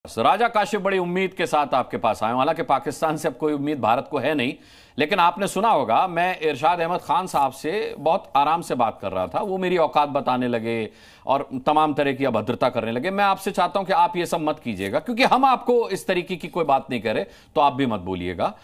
राजा काशिफ बड़ी उम्मीद के साथ आपके पास आए। हालांकि पाकिस्तान से अब कोई उम्मीद भारत को है नहीं, लेकिन आपने सुना होगा मैं इरशाद अहमद खान साहब से बहुत आराम से बात कर रहा था। वो मेरी औकात बताने लगे और तमाम तरह की अभद्रता करने लगे। मैं आपसे चाहता हूं कि आप ये सब मत कीजिएगा, क्योंकि हम आपको इस तरीके की कोई बात नहीं करे तो आप भी मत बोलिएगा।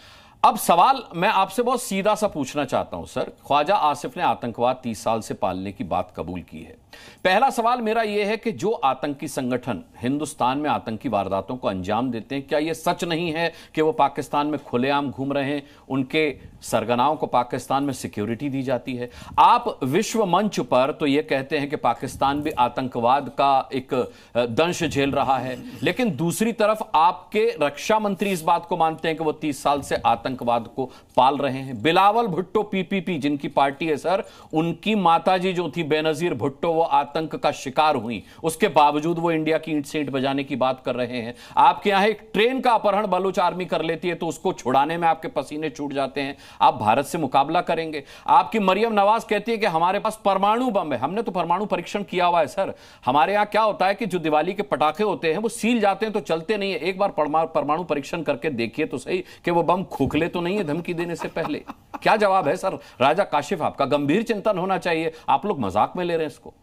अब सवाल मैं आपसे बहुत सीधा सा पूछना चाहता हूं सर। ख्वाजा आसिफ ने आतंकवाद 30 साल से पालने की बात कबूल की है। पहला सवाल मेरा यह है कि जो आतंकी संगठन हिंदुस्तान में आतंकी वारदातों को अंजाम देते हैं, क्या यह सच नहीं है कि वो पाकिस्तान में खुलेआम घूम रहे हैं? उनके सरगनाओं को पाकिस्तान में सिक्योरिटी दी जाती है। आप विश्व मंच पर तो यह कहते हैं कि पाकिस्तान भी आतंकवाद का एक दंश झेल रहा है, लेकिन दूसरी तरफ आपके रक्षा मंत्री इस बात को मानते हैं कि वो 30 साल से आतंकवाद को पाल रहे हैं। बिलावल भुट्टो पीपीपी जिनकी पार्टी है सर, उनकी माताजी जो थी बेनजीर भुट्टो, वो आतंक का शिकार हुई, उसके बावजूद वो इंडिया की ईंट से ईंट बजाने की बात कर रहे हैं। आपके यहां एक ट्रेन का अपहरण बलूच आर्मी कर लेती है तो उसको छुड़ाने में आपके पसीने छूट जाते हैं। आप भारत से मुकाबला करेंगे। आपकी मरियम नवाज कहती है कि हमारे पास परमाणु बम है। हमने तो परमाणु परीक्षण किया हुआ है सर। हमारे यहां क्या होता है कि जो दिवाली के पटाखे होते हैं वो सील जाते हैं तो चलते नहीं है। एक बार परमाणु परीक्षण करके देखिए तो सही कि वो बम खोखले तो नहीं है धमकी देने से पहले। क्या जवाब है सर राजा काशिफ? आपका गंभीर चिंतन होना चाहिए। आप लोग मजाक में ले रहे हैं इसको।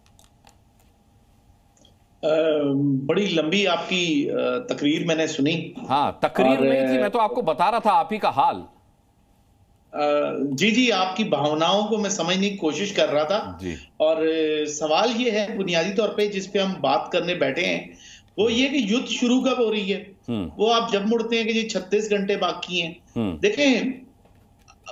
बड़ी लंबी आपकी तकरीर मैंने सुनी। हाँ, तकरीर नहीं थी, मैं तो आपको बता रहा था आप ही का हाल। जी, आपकी भावनाओं को मैं समझने की कोशिश कर रहा था जी। और सवाल ये है बुनियादी तौर पे जिस पे हम बात करने बैठे हैं वो ये कि युद्ध शुरू कब हो रही है। वो आप जब मुड़ते हैं कि जी 36 घंटे बाकी हैं। देखें,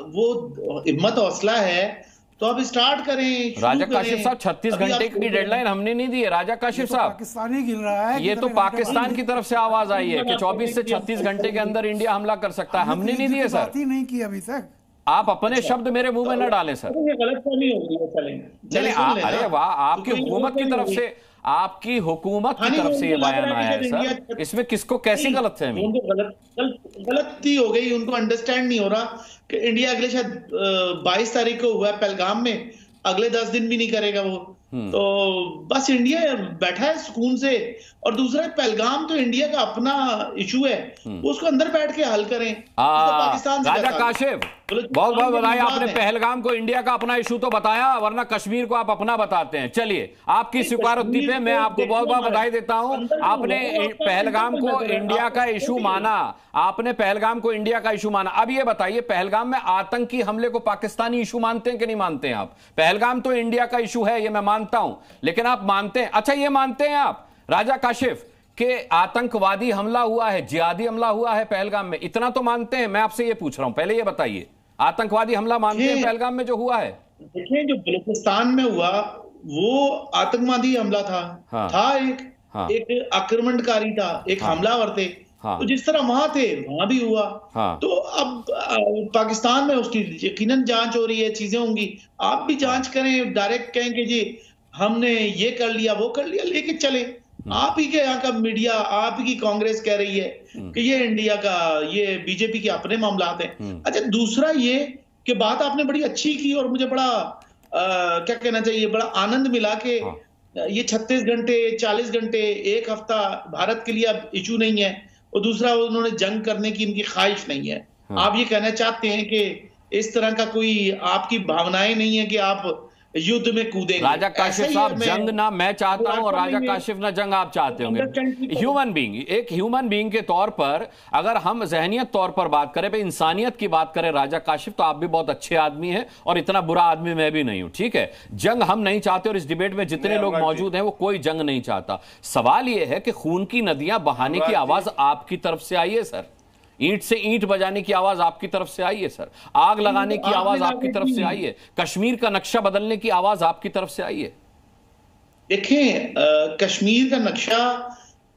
वो हिम्मत हौसला है तो अब स्टार्ट करें। राजा काशिफ साहब, 36 घंटे की डेडलाइन हमने नहीं दी है। राजा काशिफ साहब, पाकिस्तानी गिर रहा है। ये तो पाकिस्तान की तरफ से आवाज आई है कि 24 से 36 घंटे के अंदर इंडिया हमला कर सकता है। हमने नहीं दिए सर। नहीं की अभी तक। आप अपने शब्द मेरे मुंह में न डालें सर। गलतफहमी हो रही है। अरे वाह, आपकी हुकूमत की तरफ से, आपकी हुकूमत की तरफ से ये बयान आया है सर। इसमें किसको कैसी गलतफहमी? गलती हो गई, उनको अंडरस्टैंड नहीं हो रहा कि इंडिया अगले शायद 22 तारीख को हुआ है पहलगाम में, अगले 10 दिन भी नहीं करेगा वो। तो बस इंडिया बैठा है सुकून से। और दूसरा, पहलगाम तो इंडिया का अपना इशू है, वो उसको अंदर बैठ के हल करें। पाकिस्तान राजा काशिफ, बहुत बहुत बधाई। आपने पहलगाम को इंडिया का अपना इशू तो बताया, वरना कश्मीर को आप अपना बताते हैं। चलिए, आपकी स्वीकारोक्ति पे मैं आपको बहुत बहुत बधाई देता हूं। आपने पहलगाम को इंडिया का इशू माना। आपने पहलगाम को इंडिया का इशू माना। अब ये बताइए, पहलगाम में आतंकी हमले को पाकिस्तानी इशू मानते हैं कि नहीं मानते हैं आप? पहलगाम तो इंडिया का इशू है, ये मैं मानता हूं, लेकिन आप मानते हैं? अच्छा, ये मानते हैं आप राजा काशिफ कि आतंकवादी हमला हुआ है, जिहादी हमला हुआ है पहलगाम में? इतना तो मानते हैं? मैं आपसे ये पूछ रहा हूं, पहले ये बताइए, आतंकवादी हमला मानते हैं पहलगाम में जो हुआ है? देखिए, जो बलूचिस्तान में हुआ वो आतंकवादी हमला था। एक आक्रमणकारी था, एक हमलावर थे। तो जिस तरह वहां थे वहां भी हुआ। तो अब पाकिस्तान में उसकी यकीनन जांच हो रही है, चीजें होंगी। आप भी जांच करें, डायरेक्ट कहें कि जी हमने ये कर लिया वो कर लिया, लेके चले। आप ही के यहाँ का मीडिया, आप ही की कांग्रेस कह रही है कि ये इंडिया का, ये बीजेपी के अपने मामलात हैं। अच्छा, दूसरा ये कि बात आपने बड़ी अच्छी की और मुझे बड़ा क्या कहना चाहिए, बड़ा आनंद मिला कि ये 36 घंटे 40 घंटे एक हफ्ता भारत के लिए अब इशू नहीं है। और दूसरा, उन्होंने जंग करने की इनकी ख्वाहिश नहीं है। आप ये कहना चाहते हैं कि इस तरह का कोई आपकी भावनाएं नहीं है कि आप युद्ध में कूदेंगे। राजा काशिफ साहब, जंग ना मैं चाहता हूं और राजा काशिफ ना जंग आप चाहते होंगे। ह्यूमन बीइंग, एक ह्यूमन बीइंग के तौर पर अगर हम जहनियत तौर पर बात करें, इंसानियत की बात करें राजा काशिफ, तो आप भी बहुत अच्छे आदमी हैं और इतना बुरा आदमी मैं भी नहीं हूं। ठीक है, जंग हम नहीं चाहते और इस डिबेट में जितने लोग मौजूद हैं वो कोई जंग नहीं चाहता। सवाल यह है कि खून की नदियां बहाने की आवाज आपकी तरफ से आई है सर, ईंट से ईंट बजाने की आवाज आपकी तरफ से आई है सर, आग लगाने की आवाज आपकी तरफ से आई है, कश्मीर का नक्शा बदलने की आवाज आपकी तरफ से आई है। देखें, कश्मीर का नक्शा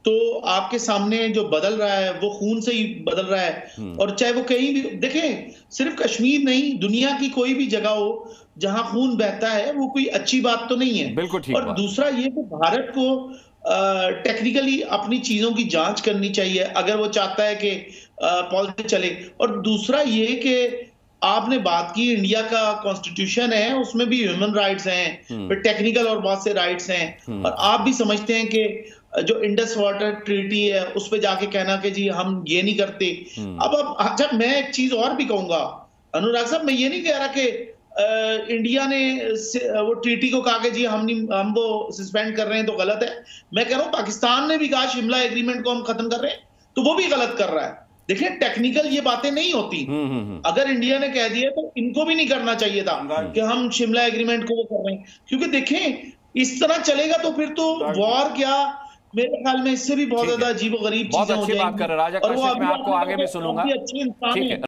तो आपके सामने जो बदल रहा है वो खून से ही बदल रहा है। और चाहे वो कहीं भी, देखें, सिर्फ कश्मीर नहीं, दुनिया की कोई भी जगह हो जहां खून बहता है वो कोई अच्छी बात तो नहीं है। बिल्कुल ठीक। और दूसरा ये कि भारत को टेक्निकली अपनी चीजों की जांच करनी चाहिए अगर वो चाहता है कि पॉलिटिक्स चले। और दूसरा ये कि आपने बात की, इंडिया का कॉन्स्टिट्यूशन है, उसमें भी ह्यूमन राइट्स हैं, फिर टेक्निकल और बहुत से राइट्स हैं। और आप भी समझते हैं कि जो इंडस वाटर ट्रीटी है उस पे जाके कहना कि जी हम ये नहीं करते। अब अच्छा मैं एक चीज और भी कहूंगा अनुराग साहब, मैं ये नहीं कह रहा कि इंडिया ने वो ट्रीटी को कहा कि जी हम वो सस्पेंड कर रहे हैं तो गलत है। मैं कह रहा हूं पाकिस्तान ने भी कहा शिमला एग्रीमेंट को हम खत्म कर रहे हैं, तो वो भी गलत कर रहा है। देखिए टेक्निकल ये बातें नहीं होती। अगर इंडिया ने कह दिया तो इनको भी नहीं करना चाहिए था कि हम शिमला एग्रीमेंट को वो कर रहे हैं, क्योंकि देखें इस तरह चलेगा तो फिर तो वॉर क्या, मेरे ख्याल में इससे भी बहुत ज्यादा अजीबोगरीब चीजें हो जाएंगी। बहुत अच्छी बात कर रहे हैं राजा कश्यप, मैं आपको आगे भी सुनूंगा। ठीक है